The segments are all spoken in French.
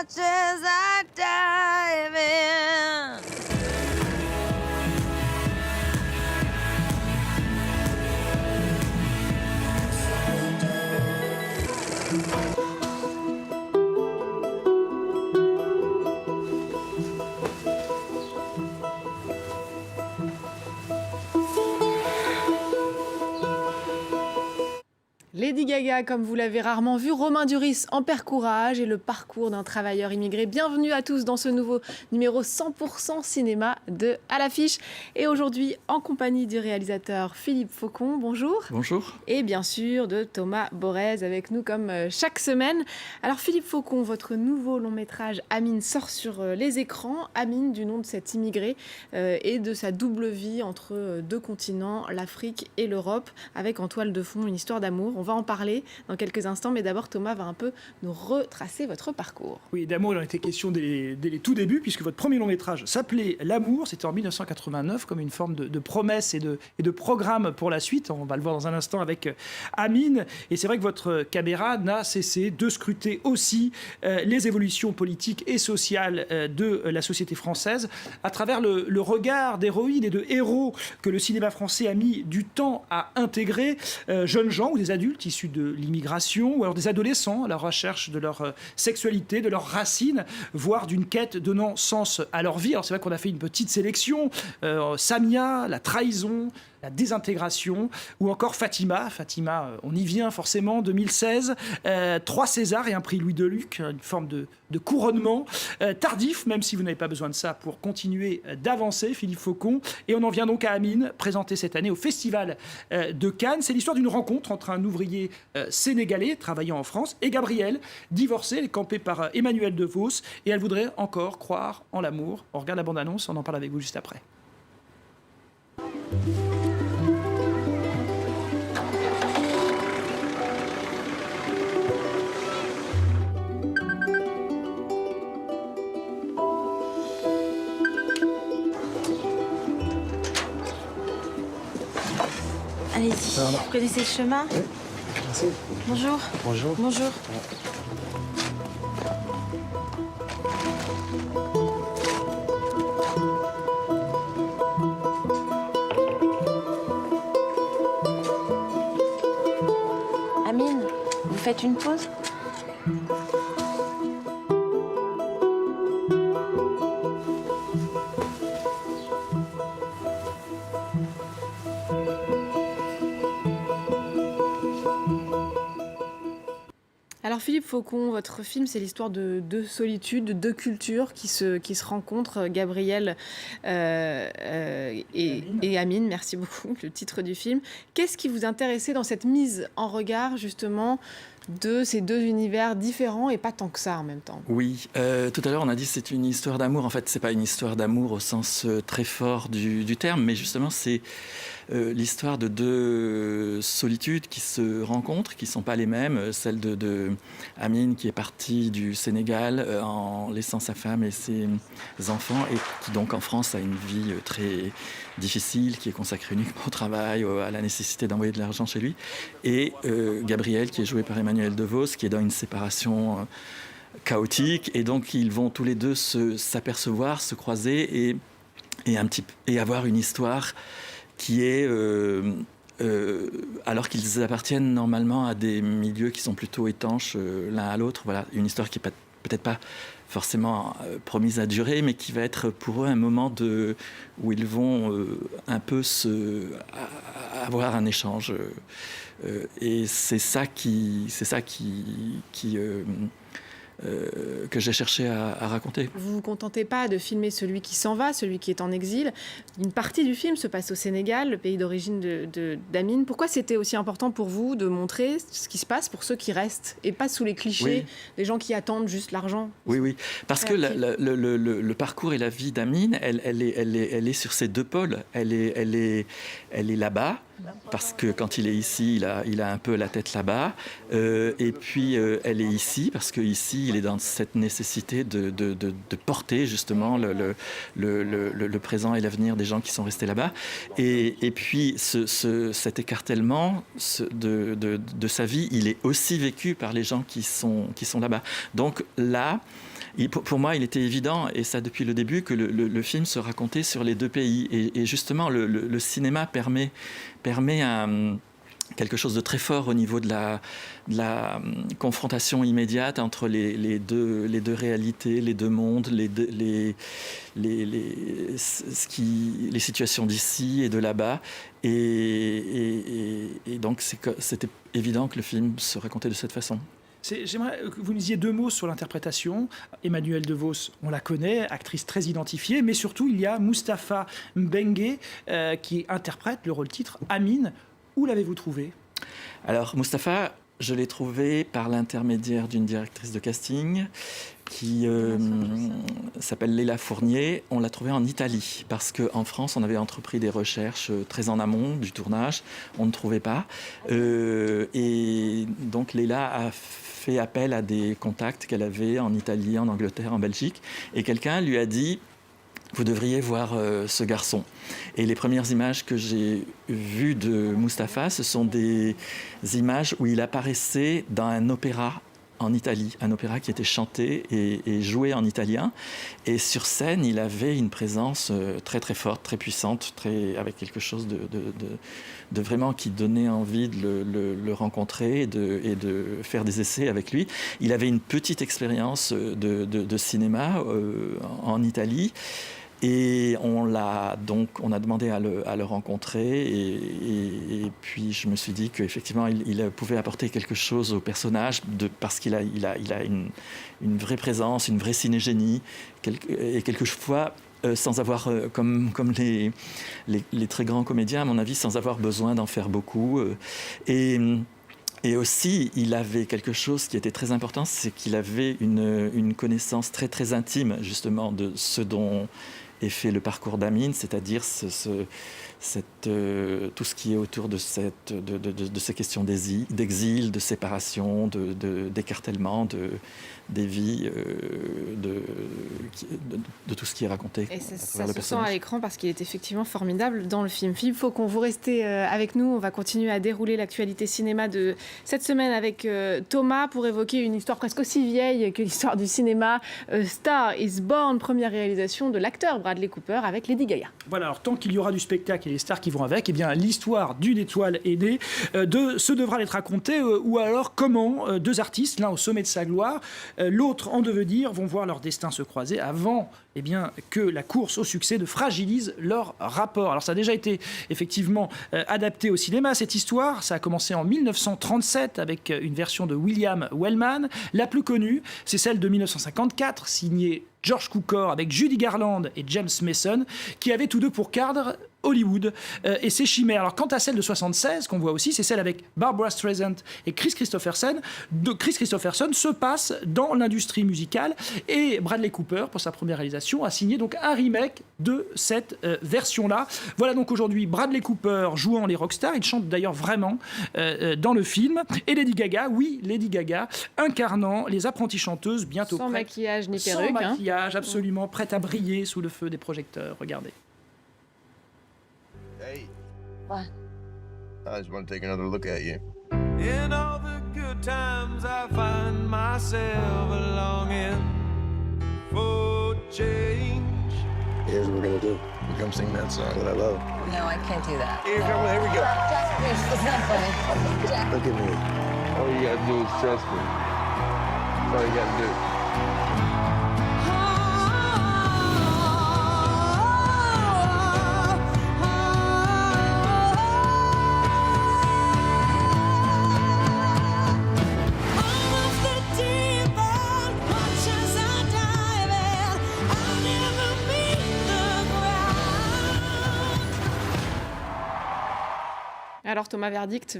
much as I dive in. Lady Gaga, comme vous l'avez rarement vu, Romain Duris en perd courage et le parcours d'un travailleur immigré. Bienvenue à tous dans ce nouveau numéro 100% cinéma de À l'affiche. Et aujourd'hui, en compagnie du réalisateur Philippe Faucon, bonjour. Bonjour. Et bien sûr de Thomas Borez avec nous comme chaque semaine. Alors Philippe Faucon, votre nouveau long métrage Amine sort sur les écrans. Amine, du nom de cet immigré et de sa double vie entre deux continents, l'Afrique et l'Europe, avec en toile de fond une histoire d'amour. On va en parler dans quelques instants, mais d'abord Thomas va un peu nous retracer votre parcours. Oui, d'amour, il en était question dès les tout débuts, puisque votre premier long métrage s'appelait L'amour. C'était en 1989, comme une forme de promesse et de programme pour la suite. On va le voir dans un instant avec Amine. Et c'est vrai que votre caméra n'a cessé de scruter aussi les évolutions politiques et sociales de la société française à travers le regard d'héroïnes et de héros que le cinéma français a mis du temps à intégrer, jeunes gens ou des adultes issus de l'immigration, ou alors des adolescents à la recherche de leur sexualité, de leurs racines, voire d'une quête donnant sens à leur vie. Alors c'est vrai qu'on a fait une petite sélection, Samia, la trahison, la désintégration, ou encore Fatima. Fatima, on y vient forcément, 2016. 3 Césars et un prix Louis Deluc, une forme de couronnement. Tardif, même si vous n'avez pas besoin de ça pour continuer d'avancer, Philippe Faucon. Et on en vient donc à Amine, présenté cette année au Festival de Cannes. C'est l'histoire d'une rencontre entre un ouvrier sénégalais travaillant en France et Gabrielle, divorcée, elle est campée par Emmanuel DeVos, et elle voudrait encore croire en l'amour. On regarde la bande-annonce, on en parle avec vous juste après. Allez-y, vous connaissez le chemin? Oui, merci. Bonjour. Bonjour. Bonjour. Amine, vous faites une pause? Alors Philippe Faucon, votre film, c'est l'histoire de deux solitudes, de deux cultures qui se rencontrent, Gabrielle et Amine, merci beaucoup, le titre du film. Qu'est-ce qui vous intéressait dans cette mise en regard, justement, de ces deux univers différents et pas tant que ça en même temps? Oui, tout à l'heure on a dit que c'est une histoire d'amour. En fait, c'est pas une histoire d'amour au sens très fort du terme, mais justement c'est l'histoire de deux solitudes qui se rencontrent, qui sont pas les mêmes. Celle de Amine qui est partie du Sénégal en laissant sa femme et ses enfants et qui donc en France a une vie très difficile, qui est consacrée uniquement au travail, à la nécessité d'envoyer de l'argent chez lui. Et Gabrielle qui est jouée par Emmanuel DeVos, qui est dans une séparation chaotique. Et donc ils vont tous les deux s'apercevoir, se croiser et avoir une histoire qui est, alors qu'ils appartiennent normalement à des milieux qui sont plutôt étanches l'un à l'autre, voilà, une histoire qui n'est peut-être pas forcément promise à durer, mais qui va être pour eux un moment où ils vont un peu avoir un échange. Et c'est ça que j'ai cherché à raconter. Vous ne vous contentez pas de filmer celui qui s'en va, celui qui est en exil. Une partie du film se passe au Sénégal, le pays d'origine d'Amine. Pourquoi c'était aussi important pour vous de montrer ce qui se passe pour ceux qui restent et pas sous les clichés des gens qui attendent juste l'argent? Oui, parce que le parcours et la vie d'Amine, elle est sur ces deux pôles. Elle est là-bas, parce que quand il est ici, il a un peu la tête là-bas. Et puis, elle est ici, parce qu'ici, il est dans cette nécessité de porter justement le présent et l'avenir des gens qui sont restés là-bas. Et puis, cet écartèlement de sa vie, il est aussi vécu par les gens qui sont là-bas. Donc là, pour moi, il était évident, et ça depuis le début, que le film se racontait sur les deux pays. Et justement, le cinéma permet quelque chose de très fort au niveau de la confrontation immédiate entre les deux réalités, les deux mondes, les situations d'ici et de là-bas. Et donc, c'était évident que le film se racontait de cette façon. J'aimerais que vous nous disiez 2 mots sur l'interprétation. Emmanuelle DeVos, on la connaît, actrice très identifiée, mais surtout il y a Moustapha Mbengue qui interprète le rôle-titre Amine. Où l'avez-vous trouvé ? Alors Moustapha, je l'ai trouvé par l'intermédiaire d'une directrice de casting qui s'appelle Léla Fournier. On l'a trouvé en Italie parce qu'en France, on avait entrepris des recherches très en amont du tournage. On ne trouvait pas. Et donc Léla a fait appel à des contacts qu'elle avait en Italie, en Angleterre, en Belgique. Et quelqu'un lui a dit: vous devriez voir ce garçon. Et les premières images que j'ai vues de Moustapha, ce sont des images où il apparaissait dans un opéra en Italie, un opéra qui était chanté et joué en italien. Et sur scène, il avait une présence très très forte, très puissante, avec quelque chose de vraiment qui donnait envie de le rencontrer et de faire des essais avec lui. Il avait une petite expérience de cinéma en Italie. Et on a demandé à le rencontrer et puis je me suis dit qu'effectivement il pouvait apporter quelque chose au personnage parce qu'il a une vraie présence, une vraie cinégénie et quelquefois sans avoir, comme les très grands comédiens à mon avis, sans avoir besoin d'en faire beaucoup. Et aussi, il avait quelque chose qui était très important, c'est qu'il avait une connaissance très très intime justement de ce dont est fait le parcours d'Amine, c'est-à-dire tout ce qui est autour de ces questions d'exil, de séparation, d'écartèlement, des vies, de tout ce qui est raconté. Et ça se sent à l'écran parce qu'il est effectivement formidable dans le film. Philippe Faucon, vous restez avec nous. On va continuer à dérouler l'actualité cinéma de cette semaine avec Thomas pour évoquer une histoire presque aussi vieille que l'histoire du cinéma. Star is Born, première réalisation de l'acteur Bradley Cooper avec Lady Gaga. Voilà, alors tant qu'il y aura du spectacle et les stars qui vont avec, eh bien l'histoire d'une étoile est née. Ce devra être raconté, ou alors comment 2 artistes, l'un au sommet de sa gloire, l'autre en devenir, vont voir leur destin se croiser avant que la course au succès ne fragilise leur rapport. Alors ça a déjà été effectivement adapté au cinéma, cette histoire. Ça a commencé en 1937 avec une version de William Wellman. La plus connue, c'est celle de 1954, signée George Cukor avec Judy Garland et James Mason, qui avaient tous deux pour cadre Hollywood et ses chimères. Alors quant à celle de 76 qu'on voit aussi, c'est celle avec Barbra Streisand et Chris Christopherson. Chris Christopherson se passe dans l'industrie musicale et Bradley Cooper, pour sa première réalisation, a signé donc un remake de cette version-là. Voilà donc aujourd'hui Bradley Cooper jouant les rockstars. Il chante d'ailleurs vraiment dans le film. Et Lady Gaga, oui, Lady Gaga, incarnant les apprenties chanteuses bientôt sans prêtes. maquillage ni perruque. Sans maquillage, absolument prête à briller sous le feu des projecteurs. Regardez. Hey. What? I just want to take another look at you. In all the good times I find myself longing for change. Here's what we're gonna do. You come sing that song that I love. No, I can't do that. Here we go. Jack, please, it's not funny. Jack. Look at me. All you gotta do is trust me. That's all you gotta do. Alors Thomas, verdict,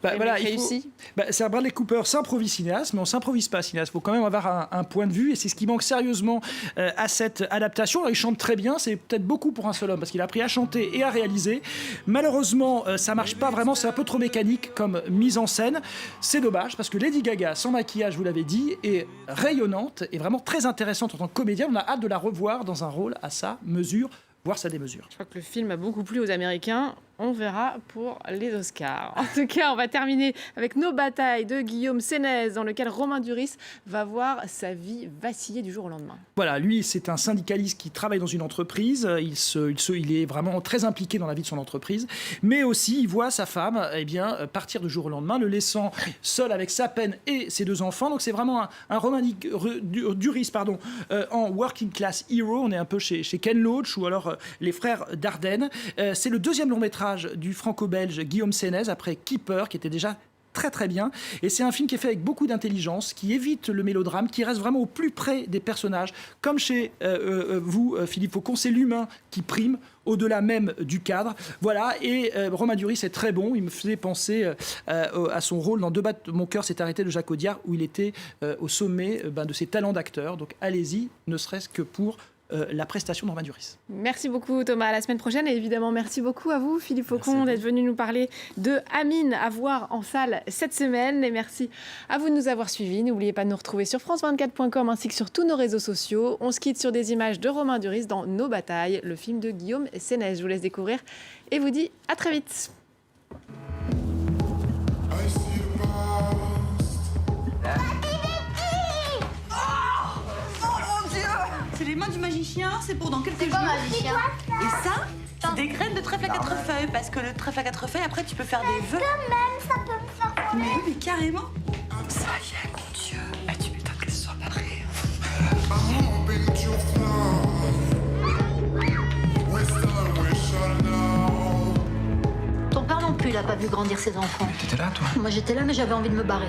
Voilà, réussi. C'est un Bradley Cooper s'improvise cinéaste, mais on s'improvise pas cinéaste. Il faut quand même avoir un point de vue, et c'est ce qui manque sérieusement à cette adaptation. Alors, il chante très bien, c'est peut-être beaucoup pour un seul homme, parce qu'il a appris à chanter et à réaliser. Malheureusement, ça marche pas vraiment, c'est un peu trop mécanique comme mise en scène. C'est dommage, parce que Lady Gaga, sans maquillage, vous l'avez dit, est rayonnante et vraiment très intéressante en tant que comédienne. On a hâte de la revoir dans un rôle à sa mesure, voire sa démesure. Je crois que le film a beaucoup plu aux Américains. On verra pour les Oscars. En tout cas, on va terminer avec Nos batailles de Guillaume Sénez, dans lequel Romain Duris va voir sa vie vaciller du jour au lendemain. Voilà, lui, c'est un syndicaliste qui travaille dans une entreprise. Il est vraiment très impliqué dans la vie de son entreprise. Mais aussi, il voit sa femme partir du jour au lendemain, le laissant seul avec sa peine et ses 2 enfants. Donc c'est vraiment un Romain Duris en working class hero. On est un peu chez Ken Loach ou alors les frères Dardenne. C'est le 2e long métrage du franco-belge Guillaume Sénez, après Keeper, qui était déjà très très bien, et c'est un film qui est fait avec beaucoup d'intelligence, qui évite le mélodrame, qui reste vraiment au plus près des personnages, comme chez vous, Philippe Faucon, c'est l'humain qui prime au-delà même du cadre. Voilà, et Romain Duris est très bon. Il me faisait penser à son rôle dans Deux battre mon cœur s'est arrêté de Jacques Audiard, où il était au sommet de ses talents d'acteur. Donc allez-y, ne serait-ce que pour la prestation de Romain Duris. Merci beaucoup Thomas, à la semaine prochaine, et évidemment merci beaucoup à vous Philippe Faucon d'être venu nous parler de Amine, à voir en salle cette semaine, et merci à vous de nous avoir suivis. N'oubliez pas de nous retrouver sur france24.com ainsi que sur tous nos réseaux sociaux. On se quitte sur des images de Romain Duris dans Nos batailles, le film de Guillaume Sénez. Je vous laisse découvrir et vous dis à très vite. C'est les mains du magicien, c'est pour dans quelques jours. magicien. Et ça, c'est des graines de trèfle à 4 feuilles, parce que le trèfle à 4 feuilles, après, tu peux faire des vœux. Quand même, ça peut me faire Mais oui, mais carrément. Ça y est, mon Dieu. Ah, tu m'étonnes qu'elle soit parée. Ton père non plus, il a pas vu grandir ses enfants. T'étais là, toi? Moi, j'étais là, mais j'avais envie de me barrer.